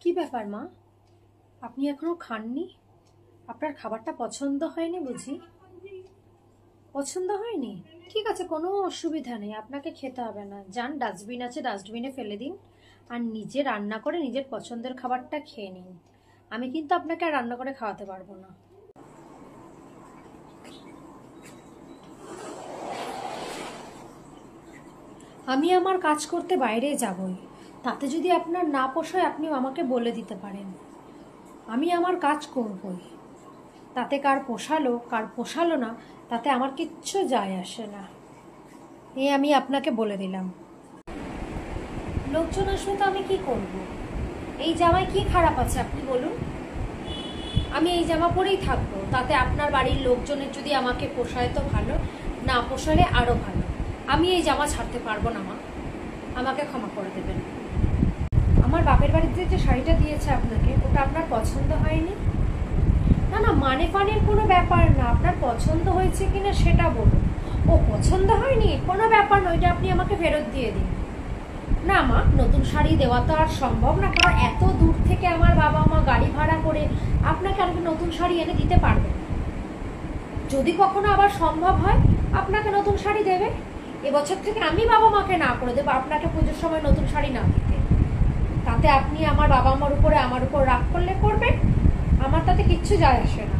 কি ব্যাপার মা? আপনি এখনো খাননি? আপনার খাবারটা পছন্দ হয়নি বুঝি? পছন্দ হয়নি? ঠিক আছে, কোনো অসুবিধা নেই, আপনাকে খেতে হবে না। যান, ডাস্টবিন আছে, ডাস্টবিনে ফেলে দিন। আর নিজে রান্না করে নিজের পছন্দের খাবারটা খেয়ে নিন। আমি কিন্তু আপনাকে আর রান্না করে খাওয়াতে পারবো না। আমি আমার কাজ করতে বাইরে যাবই। তাতে যদি আপনার না পোষায় আপনি আমাকে বলে দিতে পারেন। আমি আমার কাজ করবই। তাতে কার পোষালো কার পোষালো না তাতে আমার কিচ্ছু যায় আসে না। আমি আপনাকে বলে দিলাম। লোকজন আসবে তো আমি কি করব? এই জামায় কি খারাপ আছে আপনি বলুন? আমি এই জামা পরেই থাকবো, তাতে আপনার বাড়ির লোকজনের যদি আমাকে পোষায় তো ভালো, না পোষালে আরো ভালো। আমি এই জামা ছাড়তে পারবো না মা, আমাকে ক্ষমা করে দেবেন। আমার বাপের বাড়িতে যে শাড়িটা দিয়েছে আপনাকে, ওটা আপনার পছন্দ হয়নি? না না, মানে ফানের কোনো ব্যাপার না, আপনার পছন্দ হয়েছে কিনা সেটা বলুন। ও পছন্দ হয়নি, কোনো ব্যাপার নয়, ওইটা আপনি আমাকে ফেরত দিয়ে দিন। না মা, নতুন শাড়ি দেওয়া তো আর সম্ভব না, কারণ এত দূর থেকে আমার বাবা মা গাড়ি ভাড়া করে আপনাকে আর নতুন শাড়ি এনে দিতে পারবে না। যদি কখনো আবার সম্ভব হয় আপনাকে নতুন শাড়ি দেবে। এবছর থেকে আমি বাবা মাকে না করে দেবো আপনাকে পুজোর সময় নতুন শাড়ি না দিতে। তাতে আপনি আমার বাবা মার উপরে আমার উপর রাগ করলে করবেন, আমার তাতে কিচ্ছু যায় আসে না।